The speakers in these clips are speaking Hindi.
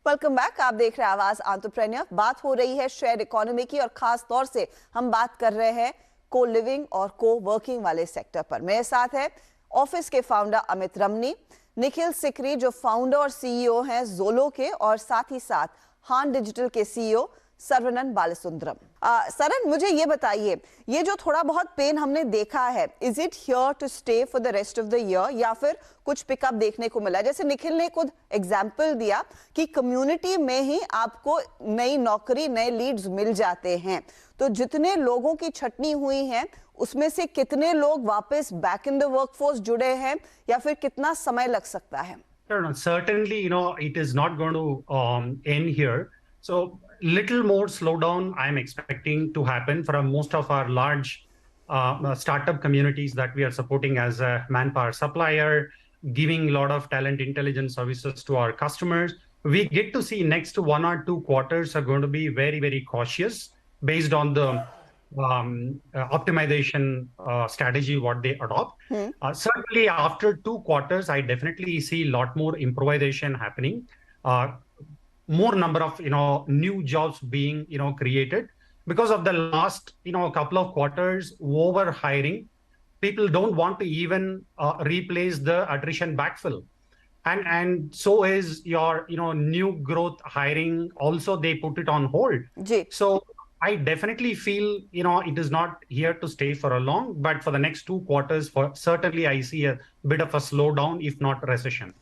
Welcome back. आप देख रहे हैं आवाज एंटरप्रेन्योर। बात हो रही है शेयर इकोनॉमी की और खास तौर से हम बात कर रहे हैं को लिविंग और को वर्किंग वाले सेक्टर पर। मेरे साथ है ऑफिस के फाउंडर अमित रमनी, निखिल सिकरी जो फाउंडर और सीईओ हैं जोलो के, और साथ ही साथ हान डिजिटल के सीईओ सरवनन बालसुंदरम। सरन, मुझे ये बताइए, ये जो थोड़ा बहुत पेन हमने देखा है, is it here to stay for the rest of the year या फिर कुछ पिकअप देखने को मिला? जैसे निखिल ने खुद एग्जाम्पल दिया कि कम्युनिटी में ही आपको नई नौकरी, नए लीड्स मिल जाते हैं, तो जितने लोगों की छटनी हुई है उसमें से कितने लोग वापस बैक इन द वर्कफोर्स जुड़े हैं या फिर कितना समय लग सकता है? No, certainly, it is not going to end here. So little more slowdown I'm expecting to happen from most of our large startup communities that we are supporting as a manpower supplier, giving a lot of talent intelligence services to our customers. We get to see next 1 or 2 quarters are going to be very, very cautious based on the optimization strategy what they adopt. Certainly after 2 quarters, I definitely see a lot more improvisation happening, more number of new jobs being created because of the last couple of quarters over hiring. People don't want to even replace the attrition backfill, and so is your new growth hiring also, they put it on hold. So I definitely feel it is not here to stay for a long, but for the next 2 quarters, certainly I see a bit of a slowdown, if not recession.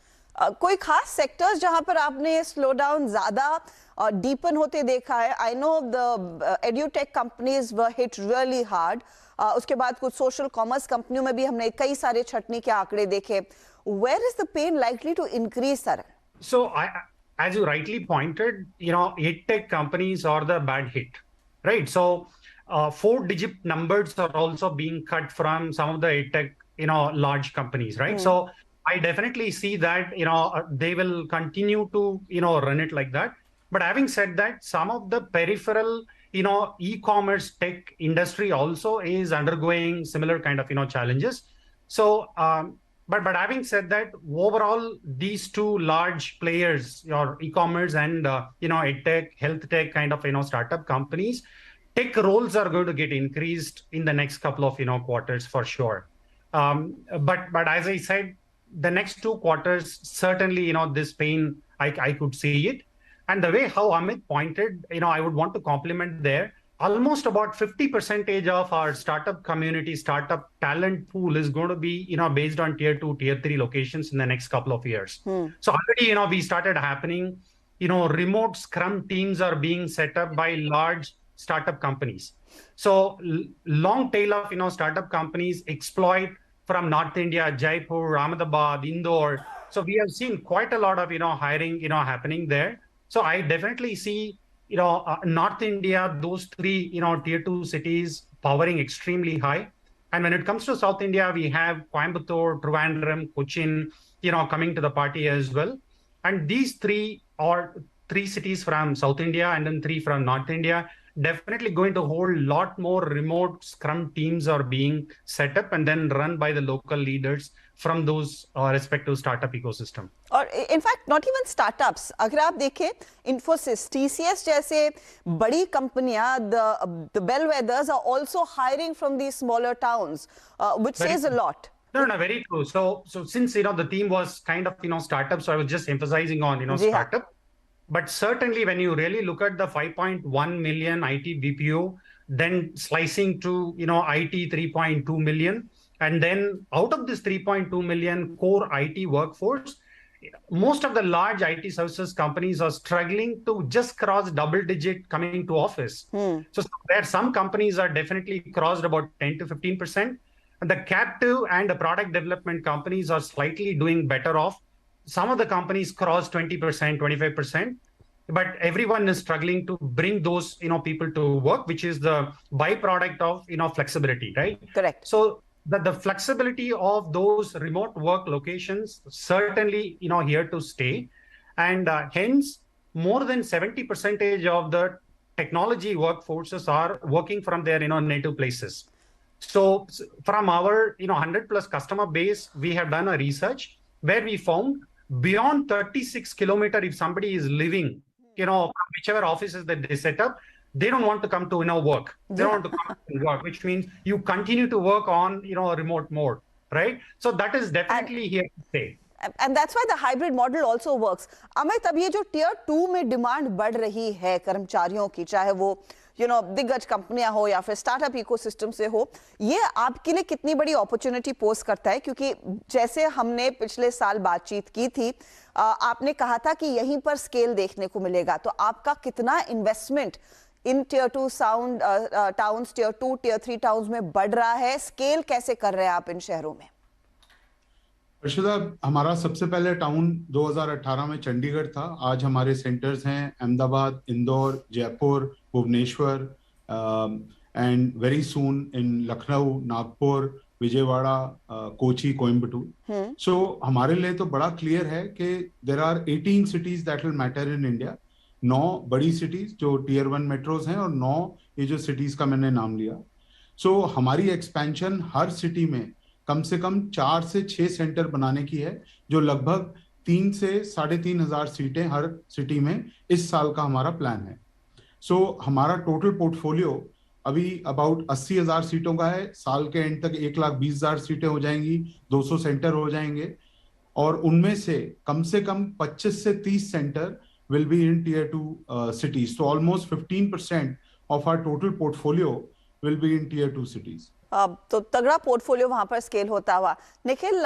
कोई खास सेक्टर्स जहां पर आपने स्लो डाउन ज्यादा डीपन होते देखा है? I know the edutech companies were hit really hard, उसके बाद कुछ सोशल कॉमर्स कंपनियों में भी हमने कई सारे छटनी के आंकड़े देखे. Where is the pain likely to increase, sir? So as you rightly pointed, EdTech companies are the bad hit, right? So 4-digit numbers are also being cut from some of the EdTech, large companies, right? So I definitely see that, they will continue to, run it like that. But having said that, some of the peripheral, e-commerce tech industry also is undergoing similar kind of, challenges. So, but having said that, overall, these two large players, your e-commerce and, EdTech, health tech kind of, startup companies, tech roles are going to get increased in the next couple of, quarters for sure. But as I said, the next 2 quarters, certainly, this pain, I could see it. And the way how Amit pointed, I would want to compliment there, almost about 50% of our startup community, startup talent pool is going to be, based on tier 2, tier 3 locations in the next couple of years. So already, we started happening, remote scrum teams are being set up by large startup companies. So long tail of, startup companies exploit from North India, Jaipur, Ahmedabad, Indore. So we have seen quite a lot of, hiring, happening there. So I definitely see, North India, those three, tier 2 cities powering extremely high. And when it comes to South India, we have Coimbatore, Trivandrum, Cochin, coming to the party as well. And these three cities from South India and then 3 from North India, definitely going to hold a lot more remote scrum teams are being set up and then run by the local leaders from those respective startup ecosystem. और इनफैक्ट नॉट इवन स्टार्टअप्स, अगर आप देखें इन्फोसिस, टीसीएस जैसे बड़ी कंपनियां, the bellwethers are also hiring from these smaller towns, which says a lot. No, very true. So since the theme was kind of startup, so I was just emphasizing on startup. But certainly when you really look at the 5.1 million IT BPO, then slicing to IT 3.2 million, and then out of this 3.2 million core IT workforce, most of the large IT services companies are struggling to just cross double digit coming to office. So there some companies are definitely crossed about 10 to 15%. And the captive and the product development companies are slightly doing better off. Some of the companies cross 20%, 25%, but everyone is struggling to bring those people to work, which is the byproduct of flexibility, right? Correct. So the flexibility of those remote work locations certainly here to stay, and hence more than 70% of the technology workforces are working from their native places. So from our 100+ customer base, we have done a research where we found beyond 36 kilometer, if somebody is living, from whichever offices that they set up, they don't want to come to, work. They don't want to come to work, which means you continue to work on, a remote mode, right? So that is definitely here to stay. And that's why the hybrid model also works. Amit, अब ये जो tier 2 में डिमांड बढ़ रही है कर्मचारियों की, चाहे वो दिग्गज कंपनियां हो या फिर स्टार्टअप इकोसिस्टम से हो, ये आपके लिए कितनी बड़ी अपॉर्चुनिटी पोज करता है? क्योंकि जैसे हमने पिछले साल बातचीत की थी, आपने कहा था कि यहीं पर स्केल देखने को मिलेगा, तो आपका कितना investment in tier 2 towns, tier 2, tier 3 towns में बढ़ रहा है? स्केल कैसे कर रहे हैं आप इन शहरों में? अर्षदा, हमारा सबसे पहले टाउन 2018 में चंडीगढ़ था। आज हमारे सेंटर्स हैं Ahmedabad, Indore, Jaipur, Bhubaneswar and very soon in Lucknow, Nagpur, Vijayawada, Kochi, Coimbatore. So हमारे लिए तो बड़ा क्लियर है कि there are 18 cities that will matter in India. 9 बड़ी सिटीज जो टियर 1 मेट्रोज हैं और 9 ये जो सिटीज का मैंने नाम लिया। सो हमारी एक्सपेंशन हर सिटी में कम से कम 4 से 6 सेंटर बनाने की है, जो लगभग 3 से 3,500 सीटें हर सिटी में इस साल का हमारा प्लान है। सो हमारा टोटल पोर्टफोलियो अभी अबाउट 80,000 सीटों का है। साल के एंड तक 1,20,000 सीटें हो जाएंगी, 200 सेंटर हो जाएंगे, और उनमें से कम 25 से 30 centre will be in tier 2 cities. So almost 15% of our total portfolio will be in tier 2 cities. तो तगड़ा पोर्टफोलियो वहां पर स्केल होता हुआ। निखिल,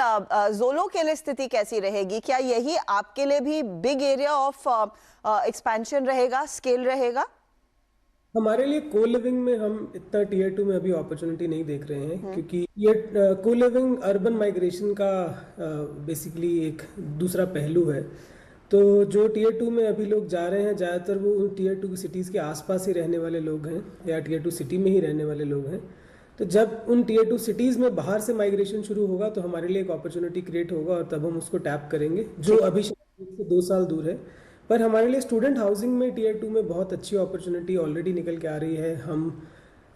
जोलो के लिए स्थिति कैसी रहेगी? क्या यही आपके लिए भी बिग एरिया ऑफ एक्सपेंशन रहेगा, स्केल रहेगा? हमारे लिए को लिविंग में हम इतना टियर 2 में अभी अपॉर्चुनिटी नहीं देख रहे हैं, क्योंकि ये को लिविंग अर्बन माइग्रेशन का बेसिकली एक दूसरा पहलू है। तो जो टियर 2 में अभी लोग जा रहे हैं, ज़्यादातर वो उन टियर 2 सिटीज़ के आसपास ही रहने वाले लोग हैं या टियर 2 सिटी में ही रहने वाले लोग हैं। तो जब उन टियर 2 सिटीज़ में बाहर से माइग्रेशन शुरू होगा तो हमारे लिए एक अपॉर्चुनिटी क्रिएट होगा और तब हम उसको टैप करेंगे, जो अभी से 2 साल दूर है। पर हमारे लिए स्टूडेंट हाउसिंग में टियर 2 में बहुत अच्छी अपॉर्चुनिटी ऑलरेडी निकल के आ रही है। हम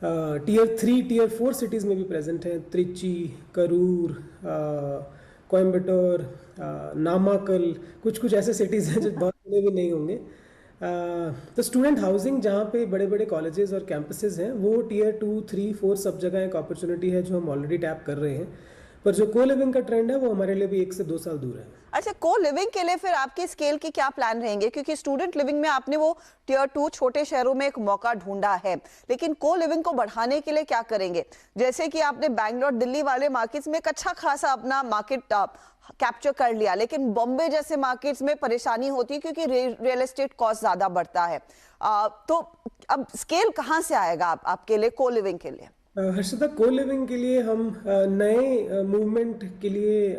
टियर 3, टियर 4 सिटीज़ में भी प्रेजेंट हैं, त्रिची, करूर, कोयम्बटूर, नामाकल, कुछ ऐसे सिटीज़ हैं जो बहुत बड़े भी नहीं होंगे। तो स्टूडेंट हाउसिंग जहाँ पे बड़े बड़े कॉलेजेस और कैंपसेस हैं, वो टियर 2, 3, 4 सब जगह एक अपॉर्चुनिटी है जो हम ऑलरेडी टैप कर रहे हैं। पर जो को लिविंग का ट्रेंड है वो हमारे लिए भी 1 से 2 साल दूर है। अच्छा, को लिविंग के लिए फिर आपके स्केल के क्या प्लान रहेंगे? क्योंकि स्टूडेंट लिविंग में आपने वो टियर 2 छोटे शहरों में एक मौका ढूंढा है, लेकिन को लिविंग को बढ़ाने के लिए क्या करेंगे? जैसे कि आपने बैंगलोर, दिल्ली वाले मार्केट्स में एक अच्छा खासा अपना मार्केट कैप्चर कर लिया, लेकिन बॉम्बे जैसे मार्केट्स में परेशानी होती है क्योंकि रियल एस्टेट कॉस्ट ज्यादा बढ़ता है। तो अब स्केल कहाँ से आएगा आपके लिए को लिविंग के लिए? हर्षदा, को लिविंग के लिए हम नए मूवमेंट के लिए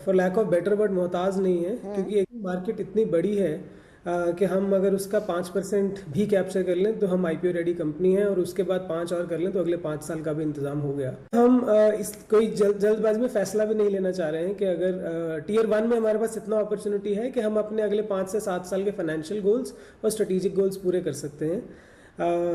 for lack of better word मोहताज नहीं है, क्योंकि एक मार्केट इतनी बड़ी है कि हम अगर उसका 5% भी कैप्चर कर लें तो हम IPO रेडी कंपनी है, और उसके बाद 5 और कर लें तो अगले 5 साल का भी इंतजाम हो गया। हम इस कोई जल्दबाजी में फैसला भी नहीं लेना चाह रहे हैं कि अगर टियर 1 में हमारे पास इतना अपॉर्चुनिटी है कि हम अपने अगले 5 से 7 साल के फाइनेंशियल गोल्स और स्ट्रेटेजिक गोल्स पूरे कर सकते हैं।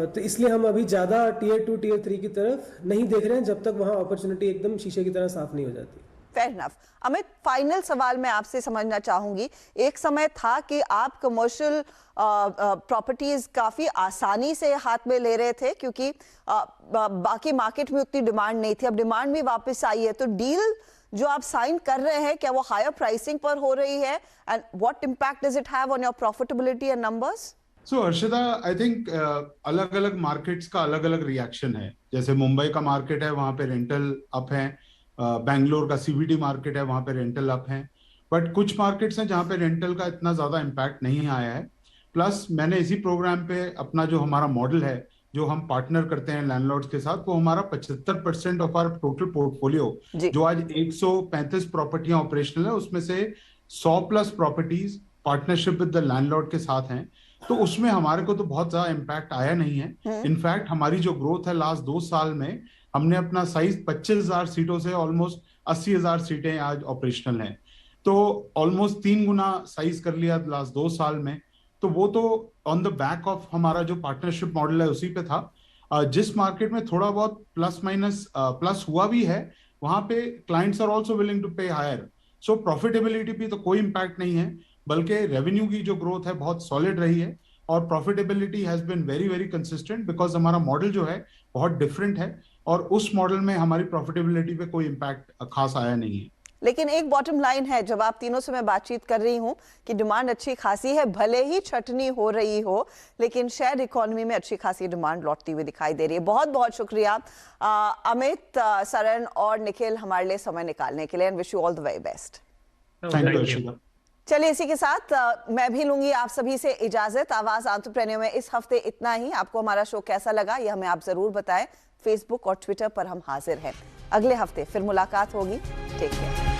तो इसलिए हम अभी ज़्यादा टियर 2, टियर 3 की तरफ नहीं देख रहे हैं जब तक वहाँ अपॉर्चुनिटी एकदम शीशे की तरह साफ नहीं हो जाती। Fair enough. अमित, फाइनल सवाल मैं आपसे समझना चाहूंगी, एक समय था कि आप कमर्शियल प्रॉपर्टीज काफी आसानी से हाथ में ले रहे थे क्योंकि बाकी मार्केट में उतनी डिमांड नहीं थी, अब डिमांड भी वापस आई है, तो डील जो आप साइन कर रहे हैं क्या वो हायर प्राइसिंग पर हो रही है, and what impact does it have on your profitability and numbers? So Arshada, I think अलग अलग मार्केट्स का अलग अलग रिएक्शन है। जैसे मुंबई का मार्केट है, वहां पे रेंटल अप है, बैंगलोर का CBD मार्केट है, वहां पे रेंटल अप है, बट कुछ मार्केट्स हैं जहां पे रेंटल का इतना ज्यादा इम्पैक्ट नहीं आया है। प्लस मैंने इसी प्रोग्राम पे अपना जो हमारा मॉडल है, जो हम पार्टनर करते हैं लैंडलॉर्ड्स के साथ, वो हमारा 75% ऑफ आवर टोटल पोर्टफोलियो, जो आज 135 प्रॉपर्टियां ऑपरेशनल है, उसमें से 100+ properties partnership with the landlord के साथ हैं। तो उसमें हमारे को तो बहुत ज्यादा इम्पैक्ट आया नहीं है। इनफैक्ट हमारी जो ग्रोथ है लास्ट 2 साल में, हमने अपना साइज 25,000 सीटों से ऑलमोस्ट 80,000 सीटें आज ऑपरेशनल हैं, तो ऑलमोस्ट 3 गुना साइज कर लिया लास्ट 2 साल में। तो वो तो ऑन द बैक ऑफ हमारा जो पार्टनरशिप मॉडल है उसी पे था। जिस मार्केट में थोड़ा बहुत प्लस माइनस प्लस हुआ भी है, वहां पे clients are also willing to pay higher. So profitability पे तो कोई इम्पैक्ट नहीं है, बल्कि रेवेन्यू की जो ग्रोथ है बहुत सॉलिड रही है और profitability has been very very consistent because हमारा मॉडल जो है बहुत डिफरेंट है और उस मॉडल में हमारी प्रॉफिटेबिलिटी पे कोई इम्पैक्ट खास आया नहीं है। लेकिन एक बॉटम लाइन है, जब आप तीनों से मैं बातचीत कर रही हूं कि डिमांड अच्छी खासी है, भले ही छटनी हो रही हो, लेकिन शेयर इकोनॉमी में अच्छी खासी डिमांड लौटती हुई दिखाई दे रही है। बहुत बहुत शुक्रिया अमित, सरन और निखिल हमारे लिए समय निकालने के लिए, and wish you all the very best. Thank you. चलिए इसी के साथ मैं भी लूंगी आप सभी से इजाजत। आवाज एंटरप्रेन्योर में इस हफ्ते इतना ही। आपको हमारा शो कैसा लगा ये हमें आप जरूर बताएं। फेसबुक और ट्विटर पर हम हाजिर हैं। अगले हफ्ते फिर मुलाकात होगी। Take care.